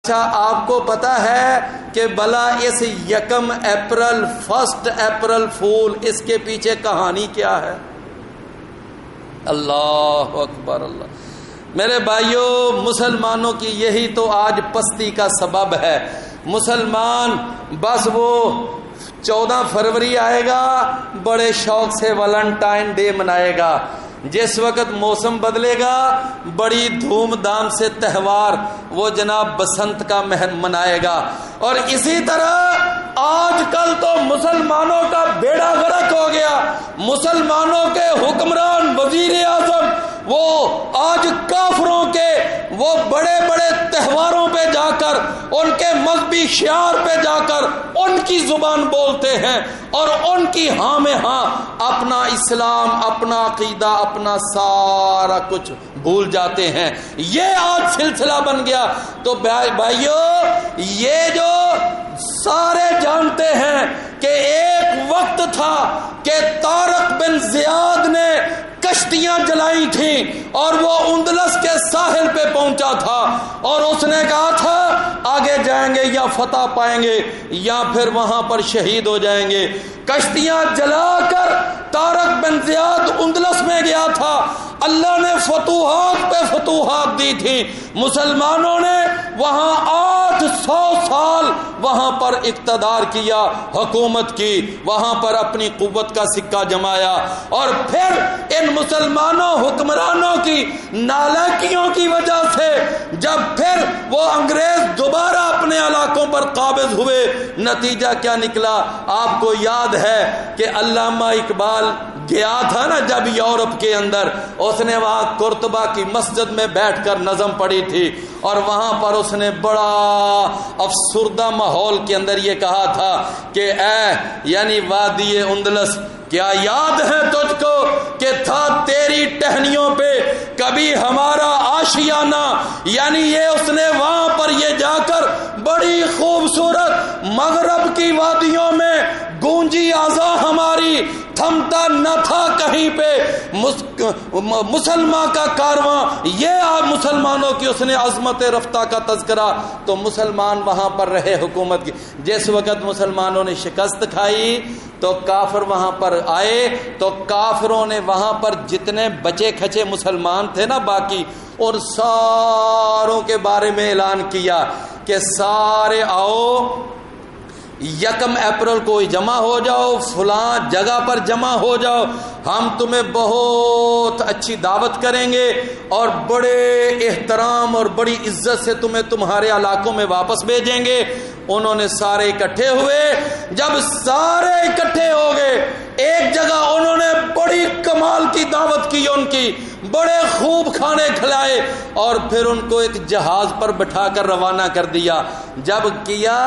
اچھا آپ کو پتا ہے کہ بلا اس 1 اپریل 1 اپریل فول اس کے پیچھے کہانی کیا ہے؟ اللہ اکبر اللہ میرے بھائیوں، مسلمانوں کی یہی تو آج پستی کا سبب ہے۔ مسلمان بس وہ 14 فروری آئے گا بڑے شوق سے ویلنٹائن ڈے منائے گا، جس وقت موسم بدلے گا بڑی دھوم دھام سے تہوار وہ جناب بسنت کا منائے گا۔ اور اسی طرح آج کل تو مسلمانوں کا بیڑا غرق ہو گیا۔ مسلمانوں کے حکمران وزیر اعظم وہ آج کافروں کے وہ بڑے بڑے تہواروں پہ جا کر ان کے مذہبی شعار پہ جا کر ان کی زبان بولتے ہیں اور ان کی ہاں میں ہاں اپنا اسلام، اپنا عقیدہ، اپنا سارا کچھ بھول جاتے ہیں۔ یہ آج سلسلہ بن گیا۔ تو بھائیو، یہ جو سارے جانتے ہیں کہ ایک وقت تھا کہ طارق بن زیاد نے کشتیاں جلائی تھیں اور وہ اندلس کے ساحل پہ پہنچا تھا اور اس نے کہا تھا آگے جائیں گے یا فتح پائیں گے یا پھر وہاں پر شہید ہو جائیں گے۔ کشتیاں جلا کر طارق بن زیاد اندلس میں گیا تھا۔ اللہ نے فتوحات پہ فتوحات دی تھی۔ مسلمانوں نے وہاں 800 سال وہاں پر اقتدار کیا، حکومت کی، وہاں پر اپنی قوت کا سکہ جمایا۔ اور پھر ان مسلمانوں حکمرانوں کی نالائکیوں کی وجہ سے جب پھر وہ انگریز دوبارہ اپنے علاقوں پر قابض ہوئے، نتیجہ کیا نکلا؟ آپ کو یاد ہے کہ علامہ اقبال گیا تھا نا جب یورپ کے اندر، اس نے وہاں قرطبہ کی مسجد میں بیٹھ کر نظم پڑھی تھی اور وہاں پر اس نے بڑا افسردہ ماحول کے اندر یہ کہا تھا کہ اے یعنی وادی اندلس، کیا یاد ہے تجھ کو کہ تھا تیری ٹہنیوں پہ کبھی ہمارا آشیانہ؟ یعنی یہ اس نے وہاں پر یہ جا کر بڑی خوبصورت مغرب کی وادیوں میں گونجی آزا ہماری، تھمتا نہ تھا کہیں پہ مسلمان کا کارواں۔ یہ آپ مسلمانوں کی اس نے عظمت رفتہ کا تذکرہ۔ تو مسلمان وہاں پر رہے حکومت کی۔ جس وقت مسلمانوں نے شکست کھائی تو کافر وہاں پر آئے، تو کافروں نے وہاں پر جتنے بچے کھچے مسلمان تھے نا باقی، اور ساروں کے بارے میں اعلان کیا کہ سارے آؤ 1 اپریل کو جمع ہو جاؤ، فلاں جگہ پر جمع ہو جاؤ، ہم تمہیں بہت اچھی دعوت کریں گے اور بڑے احترام اور بڑی عزت سے تمہیں تمہارے علاقوں میں واپس بھیجیں گے۔ انہوں نے سارے اکٹھے ہوئے۔ جب سارے اکٹھے ہو گئے ایک جگہ، انہوں نے بڑی کمال کی دعوت کی، ان کی بڑے خوب کھانے کھلائے اور پھر ان کو ایک جہاز پر بٹھا کر روانہ کر دیا۔ جب کیا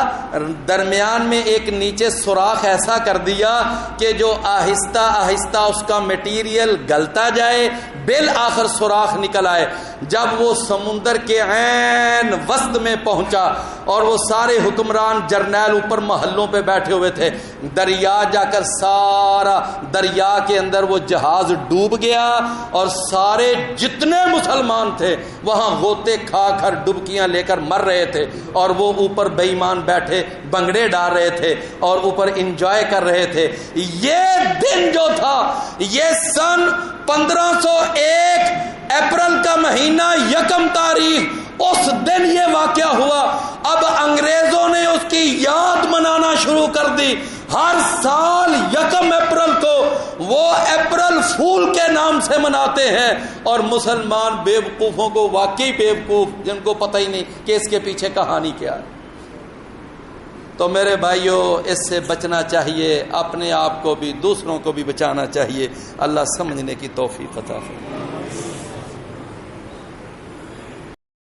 درمیان میں ایک نیچے سوراخ ایسا کر دیا کہ جو آہستہ آہستہ اس کا میٹیریل گلتا جائے، بالآخر سوراخ نکل آئے۔ جب وہ سمندر کے عین وسط میں پہنچا اور وہ سارے حکمران جرنیل اوپر محلوں پہ بیٹھے ہوئے تھے، دریا جا کر سارا دریا کے اندر وہ جہاز ڈوب گیا اور سارے جتنے مسلمان تھے وہاں غوطے کھا کر ڈبکیاں لے کر مر رہے تھے اور وہ اوپر بے ایمان بیٹھے بنگڑے ڈال رہے تھے اور اوپر انجوائے کر رہے تھے۔ یہ دن جو تھا، یہ سن 1501 اپریل کا مہینہ 1 تاریخ، اس دن یہ واقعہ ہوا۔ اب انگریزوں نے اس کی یاد منانا شروع کر دی۔ ہر سال 1 اپریل کو وہ اپریل فول کے نام سے مناتے ہیں اور مسلمان بیوقوفوں کو، واقعی بیوقوف جن کو پتہ ہی نہیں کہ اس کے پیچھے کہانی کیا ہے۔ تو میرے بھائیوں، اس سے بچنا چاہیے، اپنے آپ کو بھی دوسروں کو بھی بچانا چاہیے۔ اللہ سمجھنے کی توفیق عطا فرمائے۔